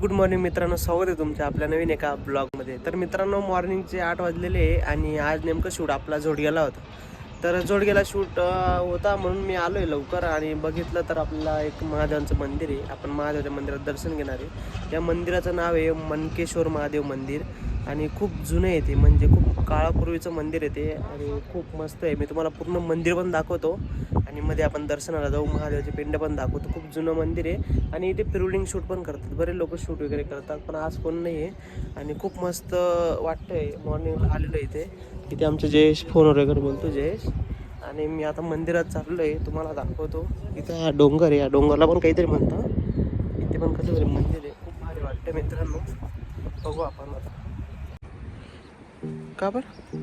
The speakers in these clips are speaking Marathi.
गुड मॉर्निंग मित्रांनो, स्वागत आहे तुमच्या आपल्या नवीन एका ब्लॉगमध्ये. तर मित्रांनो, मॉर्निंगचे 8 वाजलेले आहे आणि आज नेमकं शूट आपला जोडग्याला होता. तर जोडग्याला शूट होता म्हणून मी आलो आहे लवकर आणि बघितलं तर आपल्याला एक महादेवांचं मंदिर आहे. आपण महादेवाच्या मंदिरात दर्शन घेणार आहे. या मंदिराचं नाव आहे मनकेश्वर महादेव मंदिर आणि खूप जुनं आहे ते, म्हणजे खूप काळापूर्वीचं मंदिर आहे ते आणि खूप मस्त आहे. मी तुम्हाला पूर्ण मंदिर पण दाखवतो आणि मध्ये आपण दर्शनाला जाऊ, महादेवाचे पिंड पण दाखवतो. खूप जुनं मंदिर आहे आणि इथे प्रिवेडिंग शूट पण करतात, बरे लोक शूट वगैरे करतात, पण आज कोण नाही आहे आणि खूप मस्त वाटतंय. मॉर्निंगला आलेलो आहे इथे आमचे जयेश फोनवर वगैरे बोलतो जयेश. आणि मी आता मंदिरात चाललो आहे, तुम्हाला दाखवतो. इथं हा डोंगर आहे, या डोंगरला पण काहीतरी म्हणतं. इथे पण कसं तरी मंदिर आहे, खूप भारी वाटतं मित्रांनो. बघू आपण आता का बरं.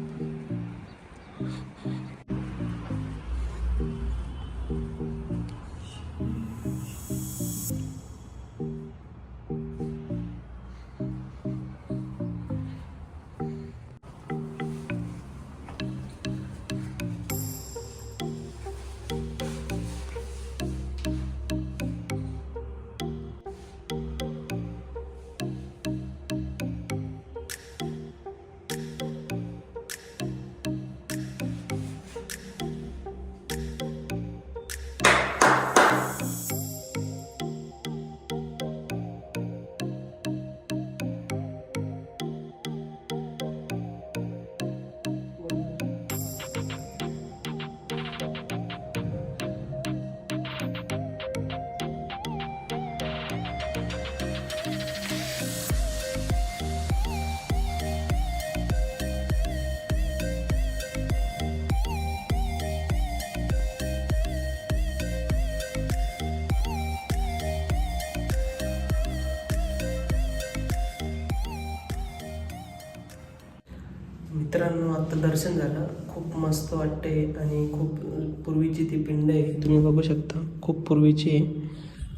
मित्रांनो, आता दर्शन झालं, खूप मस्त वाटते आणि खूप पूर्वीची ती पिंड आहे, तुम्ही बघू शकता. खूप पूर्वीची आहे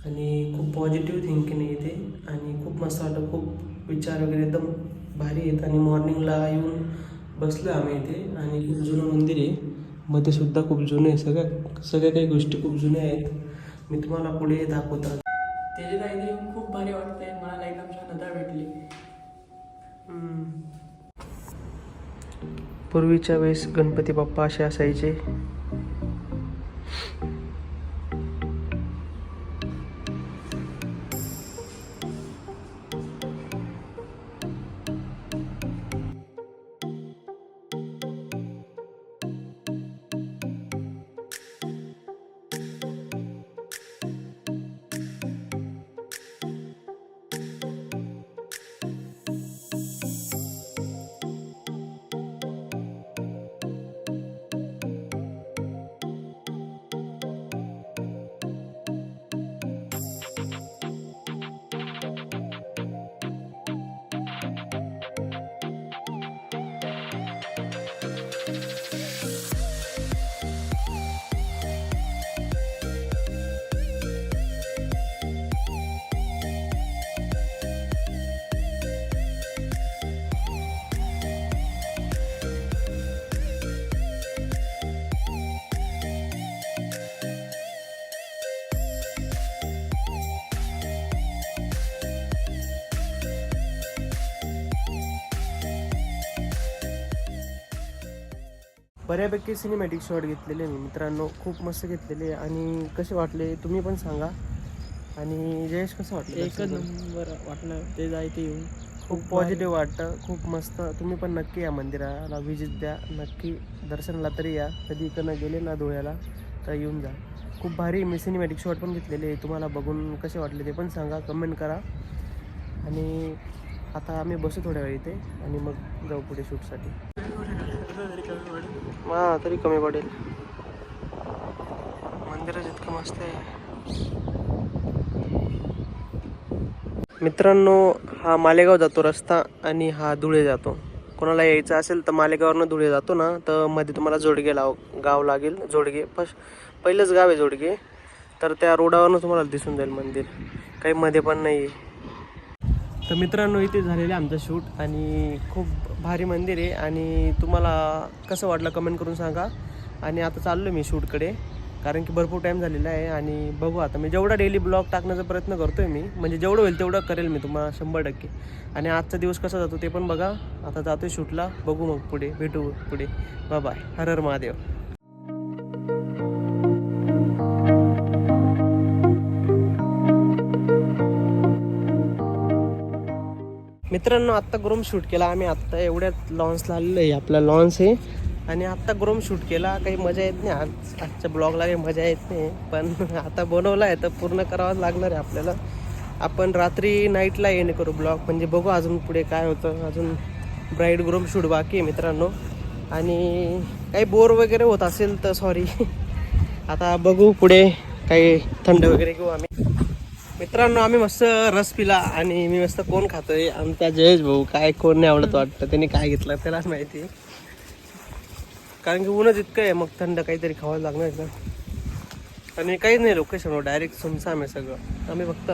आणि खूप पॉझिटिव्ह थिंकिंग आहे इथे आणि खूप मस्त वाटतं. खूप विचार वगैरे एकदम भारी आहेत आणि मॉर्निंगला येऊन बसलो आम्ही इथे आणि खूप जुनं मंदिर आहे. मध्ये सुद्धा खूप जुनं आहे, सगळ्या काही गोष्टी खूप जुन्या आहेत. मी तुम्हाला पुढे दाखवतो. त्याच्यात आहे खूप भारी वाटतंय, मला एकदम शांतता भेटली. पूर्वीच्या वेळेस गणपती बाप्पा असे असायचे. बऱ्यापैकी सिनेमॅटिक शॉट घेतलेले मी मित्रांनो, खूप मस्त घेतलेले आणि कसे वाटले तुम्ही पण सांगा. आणि जयेश कसं वाटलं? एकच नंबर वाटलं ते जायचं येऊन, खूप पॉझिटिव्ह वाटतं, खूप मस्त. तुम्ही पण नक्की या मंदिराला व्हिजिट द्या, नक्की दर्शनाला तरी या. कधी इकडनं गेले ना धुळ्याला तर येऊन जा. खूप भारी मी सिनेमॅटिक शॉट पण घेतलेले, तुम्हाला बघून कसे वाटले ते पण सांगा, कमेंट करा. आणि आता आम्ही बसू थोड्या वेळ इथे आणि मग जाऊ पुढे शूटसाठी. हां, तरी कमी पडेल. मंदिरच इतकं मस्त आहे मित्रांनो. हा मालेगाव जातो रस्ता आणि हा धुळे जातो. कोणाला यायचं असेल तर मालेगाववरनं धुळे जातो ना, तर मध्ये तुम्हाला जोडगे गाव लागेल. जोडगे पहिलंच गाव आहे जोडगे. तर त्या रोडावरनं तुम्हाला दिसून जाईल मंदिर, काही मध्ये पण नाही आहे. तर मित्रांनो, इथे झालेलं आहे आमचं शूट आणि खूप भारी मंदिर आहे आणि तुम्हाला कसं वाटलं कमेंट करून सांगा. आणि आता चाललो मी शूटकडे, कारण की भरपूर टाईम झालेला आहे. आणि बघू आता मी जेवढा डेली ब्लॉग टाकण्याचा प्रयत्न करतो आहे मी, म्हणजे जेवढं होईल तेवढं करेल मी तुम्हाला 100%. आणि आजचा दिवस कसा जातो ते पण बघा. आता जातो शूटला, बघू मग पुढे भेटू पुढे. Bye bye. हर हर महादेव. मित्रांनो आत्ता ग्रोम शूट केला आम्ही. आत्ता एवढ्यात लॉन्सला आलेलो आहे. आपला लॉन्स आहे आणि आत्ता ग्रोम शूट केला. काही मजा येत नाही आजच्या ब्लॉगला, काही मजा येत नाही. पण आता बनवला आहे तर पूर्ण करावंच लागणार आहे आपल्याला. आपण रात्री नाईटला एंड करू ब्लॉग. म्हणजे बघू अजून पुढे काय होतं. अजून ब्राईड ग्रोम शूट बाकी आहे मित्रांनो. आणि काही बोर वगैरे होत असेल तर सॉरी. आता बघू पुढे काही थंड वगैरे घेऊ आम्ही. मित्रांनो आम्ही मस्त रस पिला आणि मी मस्त कोण खातोय. आमचा जयेश भाऊ. काय कोण नाही आवडत वाटतं, त्यांनी काय घेतलं त्यालाच माहिती. कारण की ऊनच इतकं आहे, मग थंड काहीतरी खावं लागणार ना. आणि काहीच नाही लोकेशनवर, डायरेक्ट सुमसाम आहे सगळं.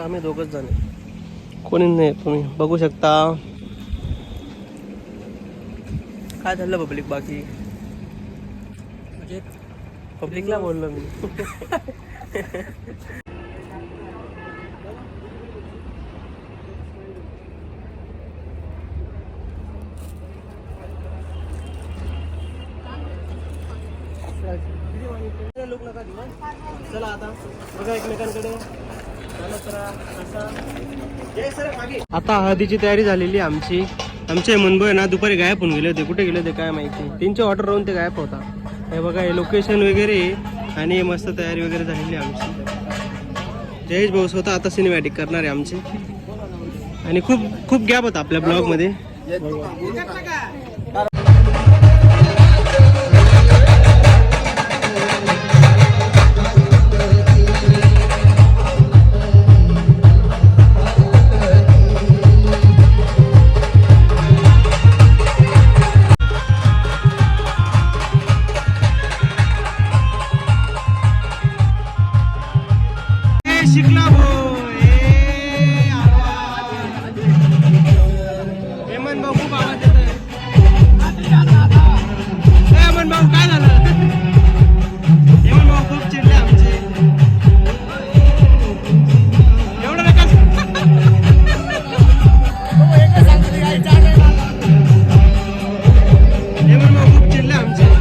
आम्ही दोघंच जण आहे, कोणी नाही. तुम्ही बघू शकता. काय झालं पब्लिक बाकी? पब्लिकला बोललो मी. चला आता बघा एकमेकांकडे. आता हळदीची तयारी झालेली आमची. आमचे मुंबई ना दुपारी गायब होऊन गेले होते. कुठे गेले होते काय माहिती. 3चे ऑर्डर राहून ते गायब होता. हे बघा हे लोकेशन वगैरे आणि मस्त तयारी वगैरे झालेली आमची. जयेश भाऊ स्वतः आता सिनेमॅटिक करणार आहे आमची. आणि खूप गॅप होता आपल्या ब्लॉगमध्ये. शिकला हेमंत भाऊ खूप आवाज येत आहे. हेमंत भाऊ काय झालं? हेमंत भाऊ खूप चिडले आमचे. एवढं नका. हेमंत भाऊ खूप चिडले आमचे.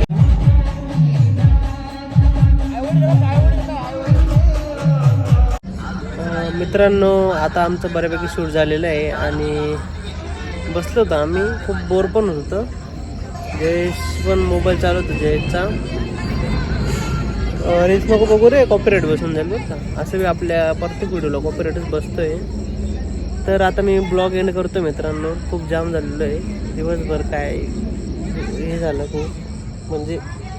मित्रांनो आता आमचं बऱ्यापैकी शूट झालेलं आहे आणि बसलो होतो आम्ही. खूप बोर पण होत होतं. जयेश पण मोबाईल चालवत होता जयेशचा. रील्स नको बघू रे, कॉपीराईट बसून जाईल बरं का. असं मी आपल्या प्रत्येक व्हिडिओला कॉपीराईटच बसतोय. तर आता मी ब्लॉग एंड करतो मित्रांनो. खूप जाम झालेलं आहे दिवसभर. काय हे झालं खूप, म्हणजे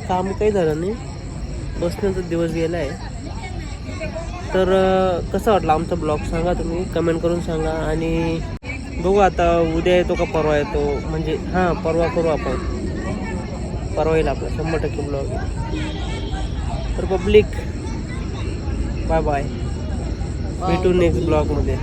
काम काही झालं नाही, बसण्याचा दिवस गेला आहे. तर कसं वाटलं आमचा ब्लॉग सांगा तुम्ही, कमेंट करून सांगा. आणि बघू आता उद्या येतो का परवा येतो. म्हणजे हां परवा करू आपण. परवा येईल आपला 100% ब्लॉग. तर पब्लिक बाय बाय. भेटू नेक्स्ट ब्लॉगमध्ये.